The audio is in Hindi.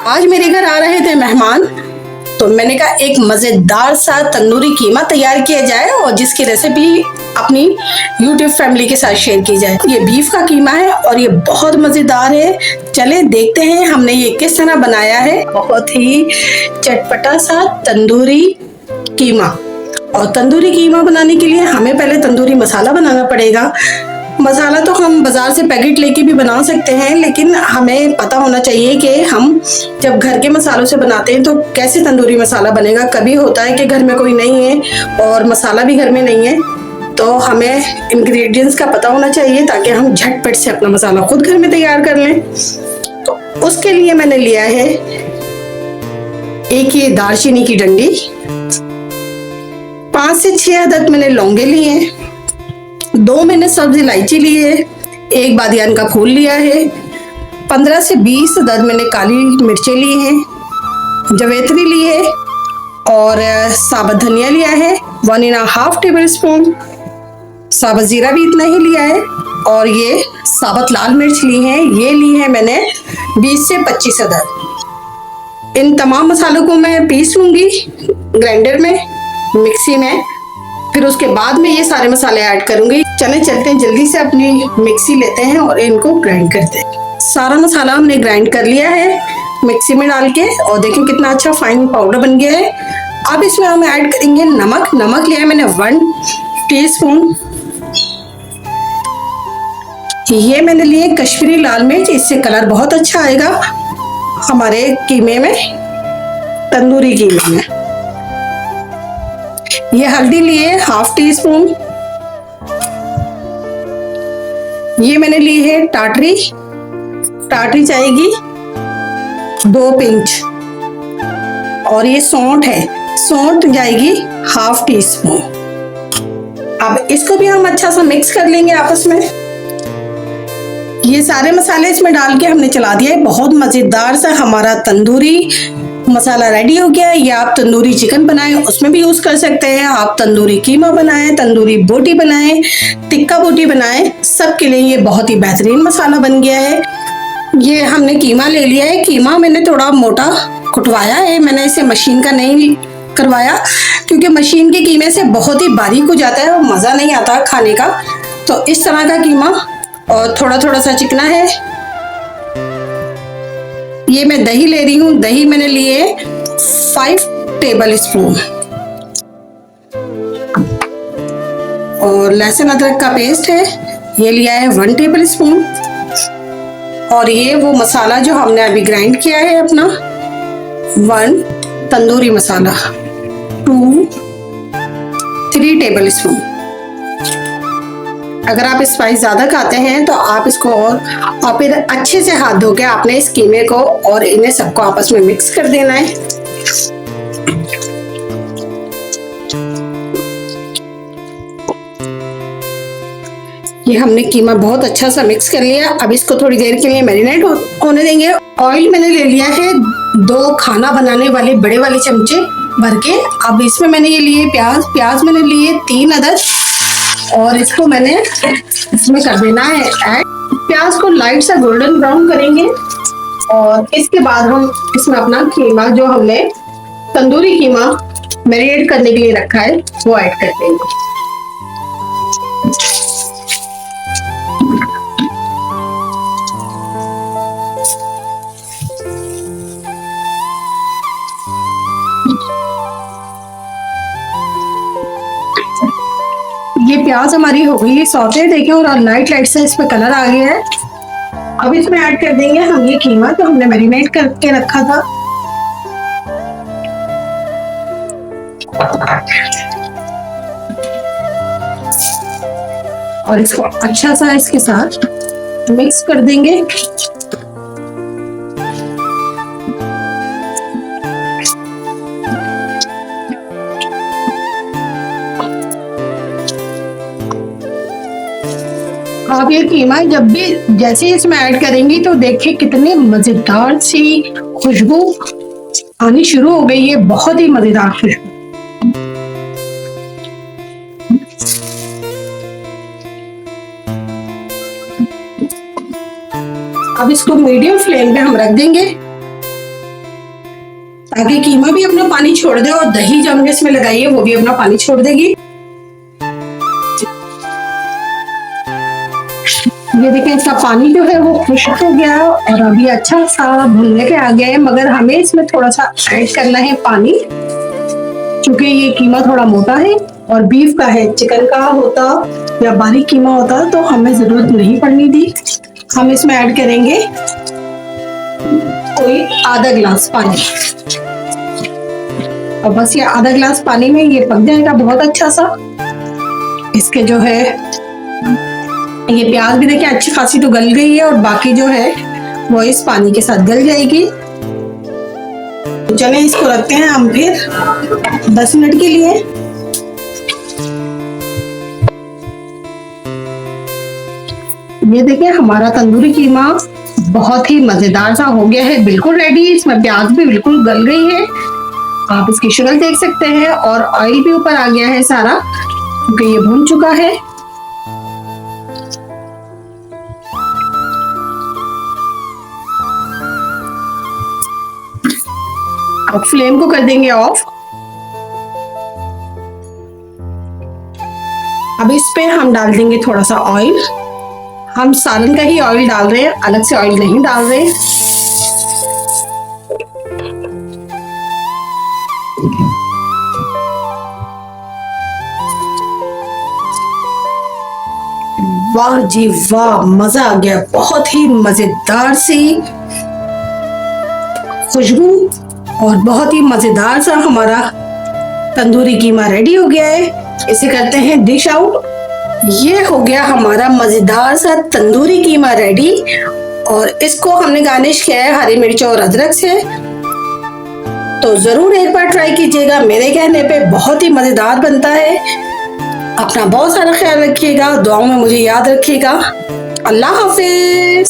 आज मेरे घर आ रहे थे मेहमान, तो मैंने कहा एक मजेदार सा तंदूरी कीमा तैयार किया जाए और जिसकी रेसिपी अपनी YouTube फैमिली के साथ शेयर की जाए। ये बीफ का कीमा है और ये बहुत मजेदार है। चले देखते हैं हमने ये किस तरह बनाया है। बहुत ही चटपटा सा तंदूरी कीमा। और तंदूरी कीमा बनाने के लिए हमें पहले तंदूरी मसाला बनाना पड़ेगा। मसाला तो हम बाजार से पैकेट लेके भी बना सकते हैं, लेकिन हमें पता होना चाहिए कि हम जब घर के मसालों से बनाते हैं तो कैसे तंदूरी मसाला बनेगा। कभी होता है कि घर में कोई नहीं है और मसाला भी घर में नहीं है, तो हमें इंग्रेडिएंट्स का पता होना चाहिए ताकि हम झटपट से अपना मसाला खुद घर में तैयार कर लें। तो उसके लिए मैंने लिया है एक ये दालचीनी की डंडी, 5 से 6 अदद मैंने लौंगे लिए हैं, 2 मैंने सब्ज इलायची ली है, 1 बादियान का फूल लिया है, 15 से 20 अदद मैंने काली मिर्चें ली हैं, जवेत्री ली है और साबुत धनिया लिया है 1.5 टेबल स्पून, साबुत जीरा भी इतना ही लिया है और ये साबुत लाल मिर्च ली है, ये ली है मैंने 20 से 25 अदद। इन तमाम मसालों को मैं पीस लूंगी ग्राइंडर में, मिक्सी में, फिर उसके बाद में ये सारे मसाले ऐड करूंगी। चले चलते हैं, जल्दी से अपनी मिक्सी लेते हैं और इनको ग्राइंड करते हैं। सारा मसाला हमने ग्राइंड कर लिया है मिक्सी में डाल के और देखें कितना अच्छा फाइन पाउडर बन गया है। अब इसमें हम ऐड करेंगे नमक। नमक लिया है मैंने 1 टीस्पून। ये मैंने लिए कश्मीरी लाल मिर्च, इससे कलर बहुत अच्छा आएगा हमारे कीमे में, तंदूरी कीमे में। ये हल्दी लिए 1/2 टीस्पून। ये मैंने ली है टाटरी, टाटरी जाएगी 2 पिंच। और ये सौंठ है, सौंठ जाएगी 1/2 टीस्पून। अब इसको भी हम अच्छा सा मिक्स कर लेंगे आपस में। ये सारे मसाले इसमें डाल के हमने चला दिया है। बहुत मजेदार सा हमारा तंदूरी मसाला रेडी हो गया है। ये आप तंदूरी चिकन बनाएं उसमें भी यूज कर सकते हैं, आप तंदूरी कीमा बनाएं, तंदूरी बोटी बनाएं, टिक्का बोटी बनाएं, सबके लिए ये बहुत ही बेहतरीन मसाला बन गया है। ये हमने कीमा ले लिया है। कीमा मैंने थोड़ा मोटा कुटवाया है, मैंने इसे मशीन का नहीं करवाया क्योंकि मशीन के कीमे से बहुत ही बारीक हो जाता है और मज़ा नहीं आता खाने का। तो इस तरह का कीमा और थोड़ा थोड़ा सा चिकना है। ये मैं दही ले रही हूँ, दही मैंने लिए 5 टेबल स्पून। और लहसुन अदरक का पेस्ट है, ये लिया है 1 टेबल स्पून। और ये वो मसाला जो हमने अभी ग्राइंड किया है अपना, 1 तंदूरी मसाला 2-3 टेबल स्पून। अगर आप स्पाइस ज़्यादा खाते हैं तो आप इसको और फिर अच्छे से हाथ धो के आपने इस कीमे को और इन्हें सबको आपस में मिक्स कर देना है। ये हमने कीमा बहुत अच्छा सा मिक्स कर लिया। अब इसको थोड़ी देर के लिए मैरिनेट होने देंगे। ऑयल मैंने ले लिया है 2 खाना बनाने वाले बड़े वाले चमचे भर के। अब इसमें मैंने ये लिए प्याज मैंने लिए 3 अदद और इसको मैंने इसमें कर देना है ऐड। प्याज को लाइट सा गोल्डन ब्राउन करेंगे और इसके बाद हम इसमें अपना कीमा जो हमने तंदूरी कीमा मैरिनेट करने के लिए रखा है वो ऐड कर देंगे। ये प्याज हमारी हो गई है सौते, देखें, और लाइट से इस पे कलर आ गया है। अब इसमें ऐड कर देंगे हम ये कीमा जो हमने मैरिनेट करके रखा था। और इसको अच्छा सा इसके साथ मिक्स कर देंगे। आप ये कीमा जब भी जैसे इसमें ऐड करेंगी तो देखिए कितनी मजेदार सी खुशबू आनी शुरू हो गई है, बहुत ही मजेदार खुशबू। अब इसको मीडियम फ्लेम पे हम रख देंगे ताकि कीमा भी अपना पानी छोड़ दे, और दही जो हमने इसमें लगाई है वो भी अपना पानी छोड़ देगी। ये देखिए इसका पानी जो है वो खुश्क हो गया और अभी अच्छा सा भुनने के आ गया है, मगर हमें इसमें थोड़ा सा ऐड करना है पानी, क्योंकि ये कीमा थोड़ा मोटा है और बीफ का है। चिकन का होता या बारीक कीमा होता तो हमें जरूरत नहीं पड़नी थी। हम इसमें ऐड करेंगे कोई आधा गिलास पानी, और बस ये आधा गिलास पानी में ये पक जाएगा बहुत अच्छा सा। इसके जो है ये प्याज भी देखिए अच्छी खासी तो गल गई है, और बाकी जो है वो इस पानी के साथ गल जाएगी। तो चलें इसको रखते हैं हम फिर 10 मिनट के लिए। ये देखिए हमारा तंदूरी कीमा बहुत ही मजेदार सा हो गया है, बिल्कुल रेडी। इसमें प्याज भी बिल्कुल गल गई है, आप इसकी शक्ल देख सकते हैं, और ऑयल भी ऊपर आ गया है सारा, क्योंकि ये भून चुका है। अब फ्लेम को कर देंगे ऑफ। अब इस पे हम डाल देंगे थोड़ा सा ऑयल। हम सालन का ही ऑयल डाल रहे हैं, अलग से ऑयल नहीं डाल रहे। वाह जी वाह, मजा आ गया। बहुत ही मजेदार सी खुशबू और बहुत ही मजेदार सा हमारा तंदूरी कीमा रेडी हो गया है। इसे करते हैं डिश आउट। ये हो गया हमारा मजेदार सा तंदूरी कीमा रेडी, और इसको हमने गार्निश किया है हरी मिर्च और अदरक से। तो जरूर एक बार ट्राई कीजिएगा, मेरे कहने पे बहुत ही मजेदार बनता है। अपना बहुत सारा ख्याल रखिएगा, दुआओं में मुझे याद रखिएगा। अल्लाह हाफिज।